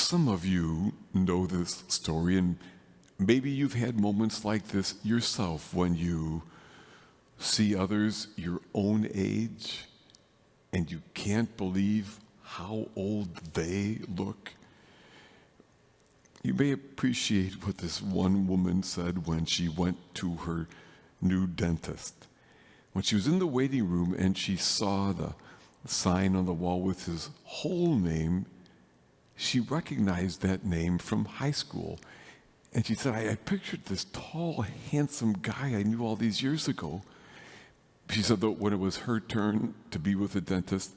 Some of you know this story, and maybe you've had moments like this yourself when you see others your own age and you can't believe how old they look. You may appreciate what this one woman said when she went to her new dentist. When she was in the waiting room and she saw the sign on the wall with his whole name, she recognized that name from high school. And she said, I pictured this tall, handsome guy I knew all these years ago. She said that when it was her turn to be with the dentist,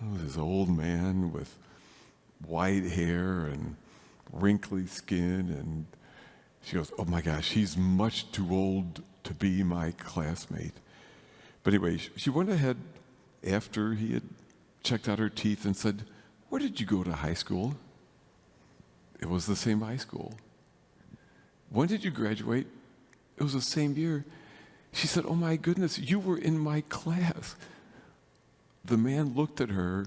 this old man with white hair and wrinkly skin, and she goes, oh my gosh, he's much too old to be my classmate. But anyway, she went ahead after he had checked out her teeth and said, where did you go to high school? It was the same high school. When did you graduate? It was the same year. She said, oh my goodness, you were in my class. The man looked at her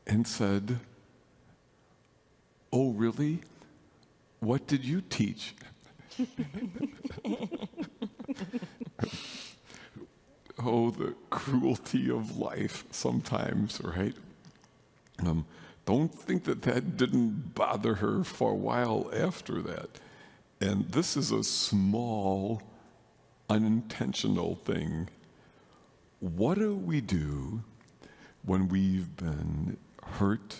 and said, oh really? What did you teach? Oh, the cruelty of life sometimes, right? Don't think that didn't bother her for a while after that. And this is a small, unintentional thing. What do we do when we've been hurt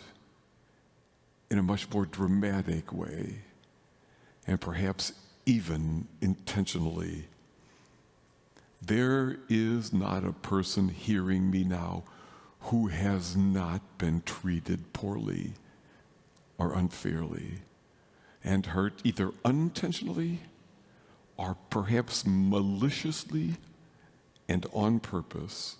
in a much more dramatic way, and perhaps even intentionally? There is not a person hearing me now who has not been treated poorly or unfairly and hurt either unintentionally or perhaps maliciously and on purpose.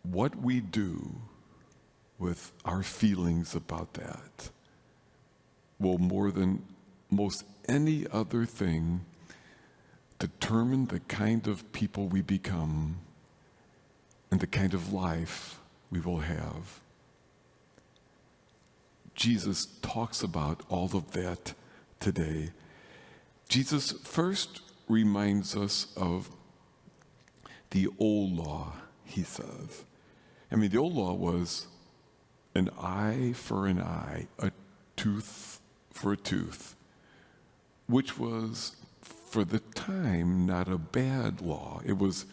What we do with our feelings about that will, more than most any other thing, determine the kind of people we become and the kind of life we will have. Jesus talks about all of that today. Jesus first reminds us of the old law, he says. I mean, the old law was an eye for an eye, a tooth for a tooth, which was, for the time, not a bad law. It was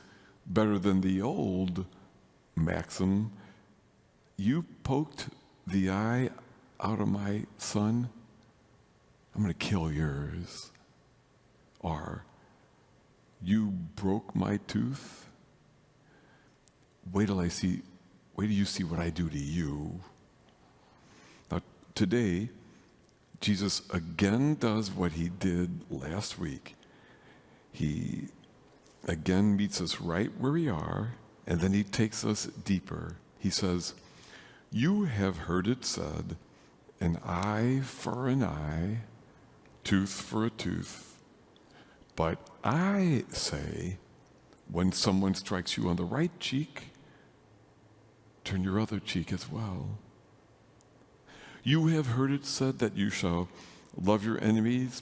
better than the old maxim, you poked the eye out of my son, I'm going to kill yours. Or, you broke my tooth, wait till you see what I do to you. Now, today, Jesus again does what he did last week. He again meets us right where we are, and then he takes us deeper. He says, you have heard it said, an eye for an eye, tooth for a tooth. But I say, when someone strikes you on the right cheek, turn your other cheek as well. You have heard it said that you shall love your enemies,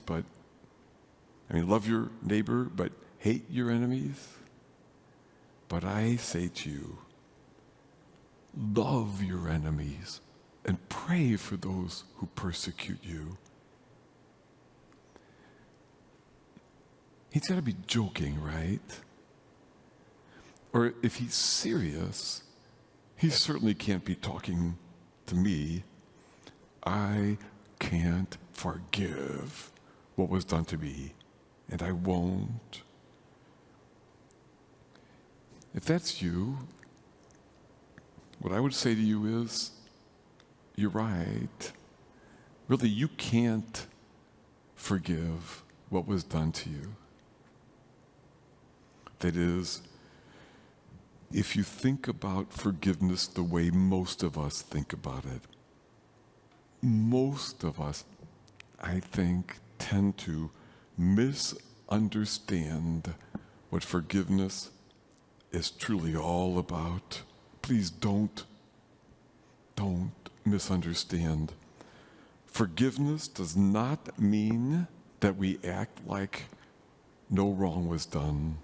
love your neighbor, but hate your enemies. But I say to you, love your enemies and pray for those who persecute you. He's got to be joking, right? Or if he's serious, he certainly can't be talking to me. I can't forgive what was done to me, and I won't. If that's you, what I would say to you is, you're right. Really, you can't forgive what was done to you. That is, if you think about forgiveness the way most of us think about it, most of us, I think, tend to misunderstand what forgiveness is truly all about. Please don't don't misunderstand. Forgiveness does not mean that we act like no wrong was done.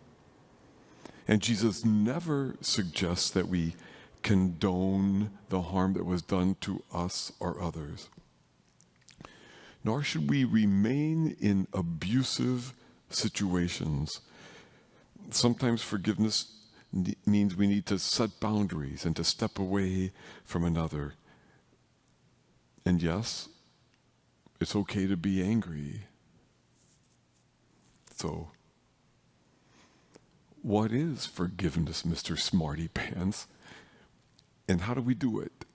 And Jesus never suggests that we condone the harm that was done to us or others. Nor should we remain in abusive situations. Sometimes forgiveness means we need to set boundaries and to step away from another. And yes, it's okay to be angry. So, what is forgiveness, Mr. Smarty Pants? And how do we do it?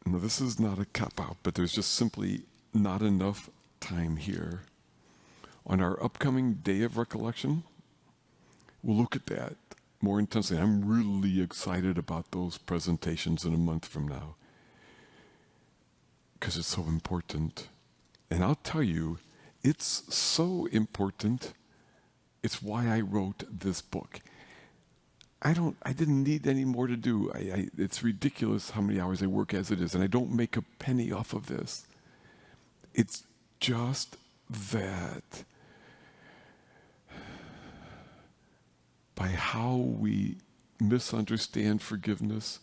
Now, this is not a cop-out, but there's just simply not enough time here. On our upcoming day of recollection, we'll look at that more intensely. I'm really excited about those presentations in a month from now because it's so important. And I'll tell you, it's so important. It's why I wrote this book. I didn't need any more to do. It's ridiculous how many hours I work as it is, and I don't make a penny off of this. It's just that by how we misunderstand forgiveness,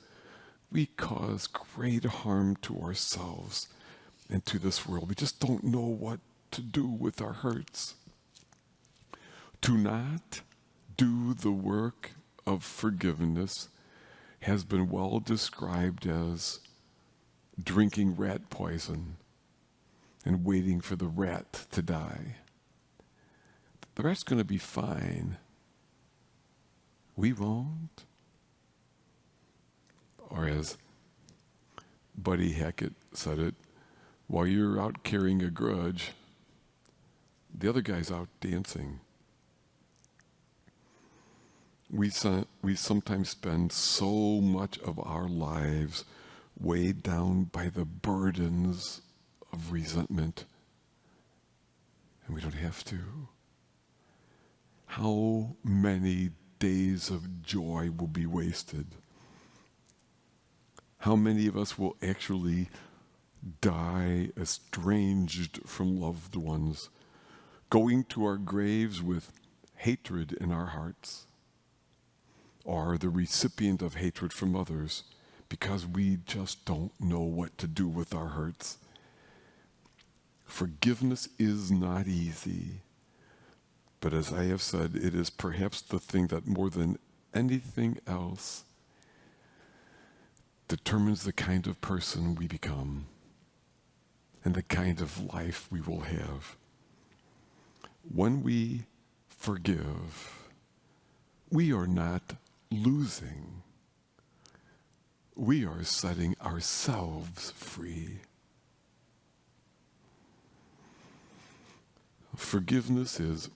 we cause great harm to ourselves and to this world. We just don't know what to do with our hurts. To not do the work of forgiveness has been well described as drinking rat poison and waiting for the rat to die. The rat's going to be fine. We won't. Or as Buddy Hackett said it, while you're out carrying a grudge, the other guy's out dancing. We sometimes spend so much of our lives weighed down by the burdens of resentment, and we don't have to. How many days of joy will be wasted? How many of us will actually die estranged from loved ones, going to our graves with hatred in our hearts? Or the recipient of hatred from others because we just don't know what to do with our hurts. Forgiveness is not easy, but as I have said, it is perhaps the thing that more than anything else determines the kind of person we become and the kind of life we will have. When we forgive, we are not losing. We are setting ourselves free. Forgiveness is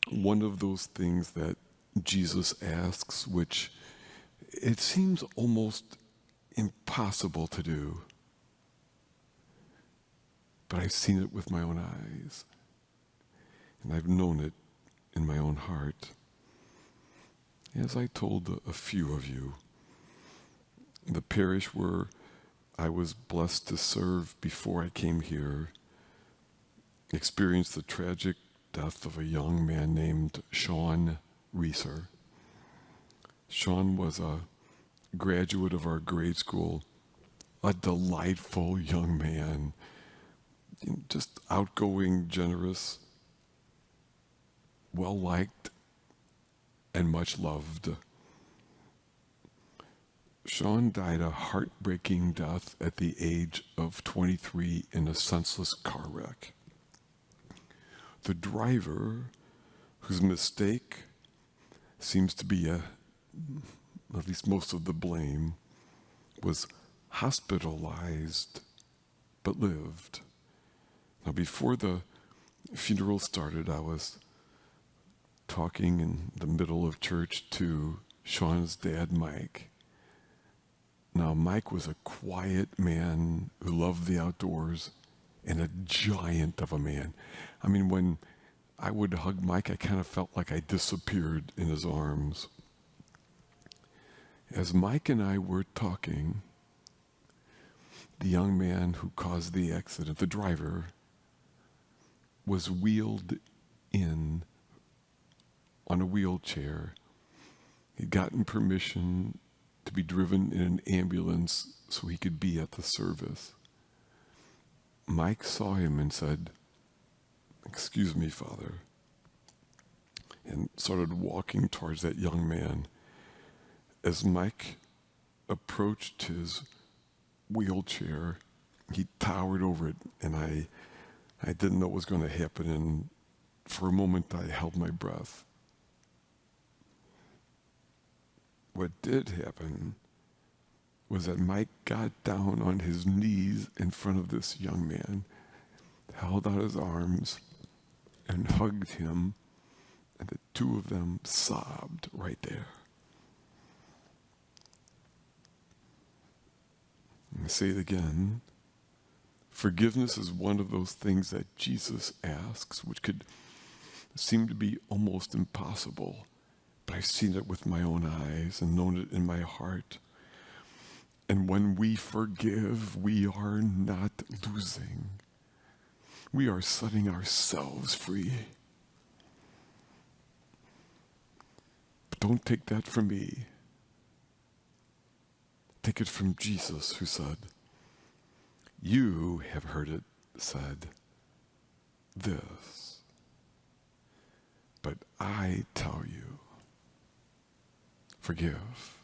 one of those things that Jesus asks, which it seems almost impossible to do. But I've seen it with my own eyes, and I've known it in my own heart. As I told a few of you, the parish where I was blessed to serve before I came here experienced the tragic death of a young man named Sean Reeser. Sean was a graduate of our grade school, a delightful young man, just outgoing, generous, well-liked, and much loved. Sean died a heartbreaking death at the age of 23 in a senseless car wreck. The driver, whose mistake seems to be at least most of the blame, was hospitalized but lived. Now, before the funeral started, I was talking in the middle of church to Sean's dad, Mike. Now, Mike was a quiet man who loved the outdoors and a giant of a man. I mean, when I would hug Mike, I kind of felt like I disappeared in his arms. As Mike and I were talking, the young man who caused the accident, the driver, was wheeled in on a wheelchair. He'd gotten permission to be driven in an ambulance so he could be at the service. Mike saw him and said, "Excuse me, Father," and started walking towards that young man. As Mike approached his wheelchair, he towered over it, and I didn't know what was going to happen, and for a moment I held my breath. What did happen was that Mike got down on his knees in front of this young man, held out his arms, and hugged him, and the two of them sobbed right there. I say it again. Forgiveness is one of those things that Jesus asks, which could seem to be almost impossible. But I've seen it with my own eyes and known it in my heart. And when we forgive, we are not losing. We are setting ourselves free. But don't take that from me. Take it from Jesus, who said, "You have heard it said this, but I tell you, forgive."